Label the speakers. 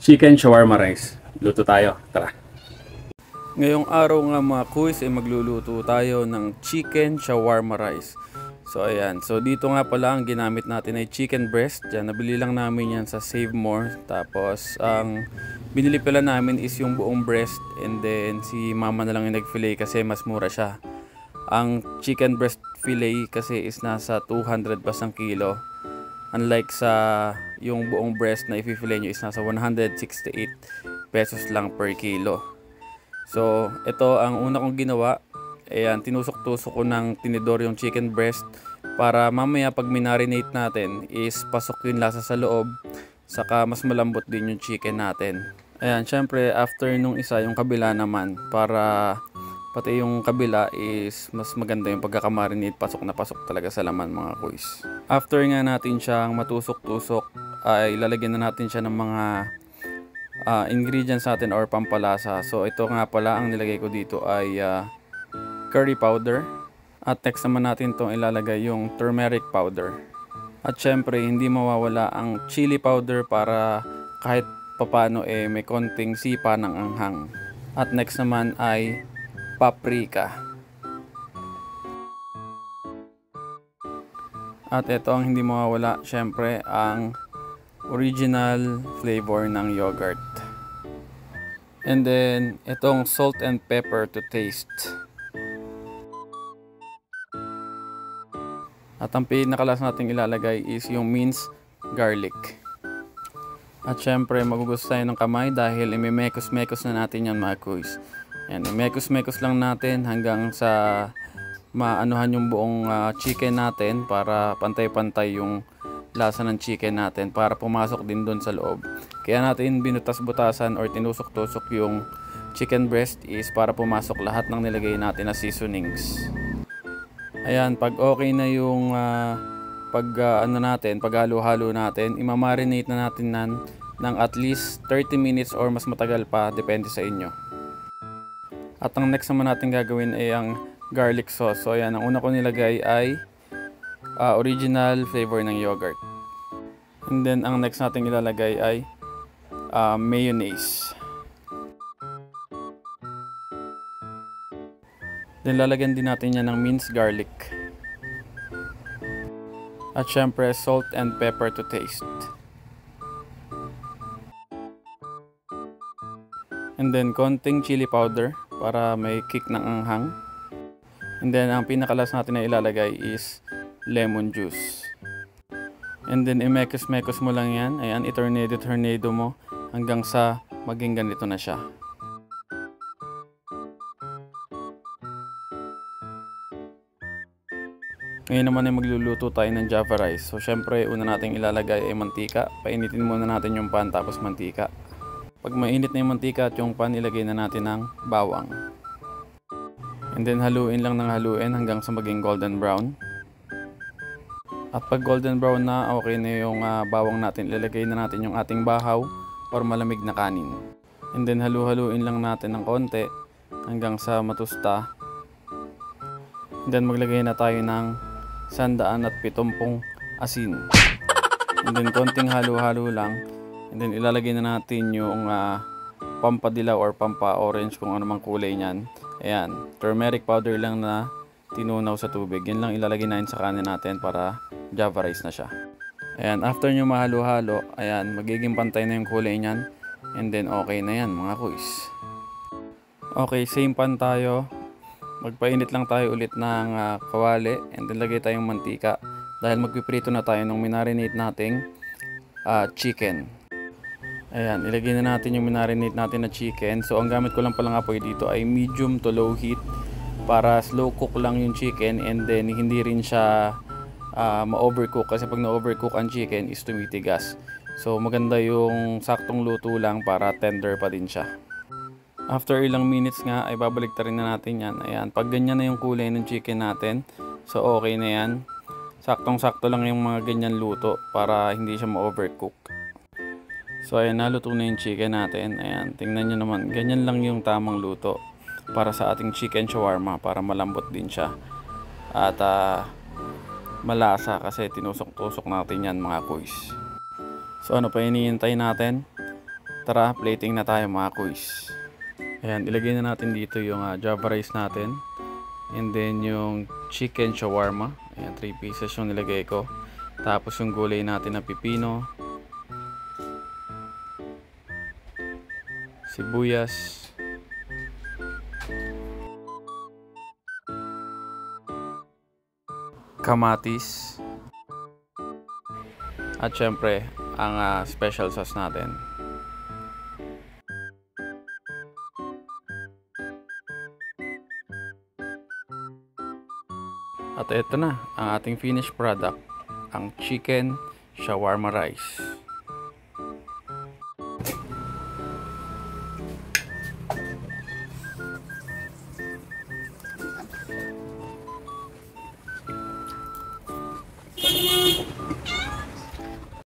Speaker 1: Chicken shawarma rice. Luto tayo. Tara.
Speaker 2: Ngayong araw nga mga kuys ay magluluto tayo ng chicken shawarma rice. So ayan, so dito nga pala ang ginamit natin ay chicken breast. Diyan, nabili lang namin yan sa Save More. Tapos ang binili pala namin is yung buong breast, and then si mama na lang yung nag-fillet kasi mas mura siya. Ang chicken breast fillet kasi is nasa 200 pas ang kilo. Unlike sa yung buong breast na i-fillet nyo is nasa 168 pesos lang per kilo. So, ito ang una kong ginawa. Ayan, tinusok-tusok ko ng tinidor yung chicken breast para mamaya pag minarinate natin is pasok yung lasa sa loob, saka mas malambot din yung chicken natin. Ayan, syempre after nung isa, yung kabila naman, para pati yung kabila is mas maganda yung pagkakamarinate, pasok na pasok talaga sa laman mga kuys. After nga natin siyang matusok-tusok, ay lalagyan na natin siya ng mga ingredients natin or pampalasa. So ito nga pala ang nilagay ko dito ay curry powder. At next naman natin itong ilalagay yung turmeric powder. At syempre hindi mawawala ang chili powder para kahit papano may konting sipa ng anghang. At next naman ay paprika. At ito ang hindi mawawala, syempre ang original flavor ng yogurt. And then itong salt and pepper to taste. At ang pinakalasa natin ilalagay is yung minced garlic. At syempre magugustuhan ng kamay dahil imemekos-mekos na natin yan mga kuys. Yan, imekos-mekos lang natin hanggang sa maanuhan yung buong chicken natin para pantay-pantay yung lasa ng chicken natin para pumasok din doon sa loob. Kaya natin binutas-butasan or tinusok-tusok yung chicken breast is para pumasok lahat ng nilagay natin na seasonings. Ayan, pag okay na yung paghalo-halo natin, imamarinate na natin ng at least 30 minutes or mas matagal pa, depende sa inyo. At ang next naman natin gagawin ay ang garlic sauce. So ayan, ang una ko nilagay ay original flavor ng yogurt. And then ang next natin ilalagay ay mayonnaise. Then lalagyan din natin yan ng minced garlic. At syempre salt and pepper to taste. And then konting chili powder para may kick ng anghang. And then ang pinakalas natin na ilalagay is lemon juice. And then imekos-mekos mo lang yan. Ayan, i-tornado mo hanggang sa maging ganito na siya. Ngayon naman ay magluluto tayo ng java rice. So syempre una nating ilalagay ay mantika. Painitin muna natin yung pan tapos mantika. Pag mainit na yung mantika at yung pan, ilagay na natin ng bawang. And then haluin lang ng haluin hanggang sa maging golden brown. At pag golden brown na, okay na yung bawang natin, ilagay na natin yung ating bahaw or malamig na kanin. And then halu-haluin lang natin ng konti hanggang sa matusta. And then maglagay na tayo ng 170 asin. And then konting halu-halo lang. And then ilalagay na natin yung pampadilaw or pampa-orange kung ano mang kulay niyan. Ayan, turmeric powder lang na tinunaw sa tubig. Yan lang ilalagay natin sa kanin natin para java rice na siya. Ayan, after nyo mahalo-halo, ayan, magiging pantay na yung kulay niyan. And then okay na yan mga kuys. Okay, same pan tayo. Magpainit lang tayo ulit ng kawali. And then lagay tayong mantika. Dahil magpiprito na tayo ng minarinate nating chicken. Ayan, ilagay na natin yung minarinate natin na chicken. So ang gamit ko lang palang apoy dito ay medium to low heat para slow cook lang yung chicken, and then hindi rin siya ma-overcook kasi pag na-overcook ang chicken is tumitigas. So maganda yung saktong luto lang para tender pa din siya. After ilang minutes nga ay babalik rin na natin yan. Ayan, pag ganyan na yung kulay ng chicken natin, so okay na yan. Saktong-sakto lang yung mga ganyan luto para hindi siya ma-overcook. So ayan, naluto na yung chicken natin. Ayan, tingnan nyo naman, ganyan lang yung tamang luto para sa ating chicken shawarma, para malambot din siya. At malasa kasi tinusok-tusok natin yan mga kuys. So ano pa hinihintay natin? Tara, plating na tayo mga kuys. Ayan, ilagay na natin dito yung Java rice natin. And then yung chicken shawarma. Ayan, 3 pieces yung nilagay ko. Tapos yung gulay natin na pipino, sibuyas, kamatis, at syempre ang special sauce natin. At ito na ang ating finished product, ang chicken shawarma rice.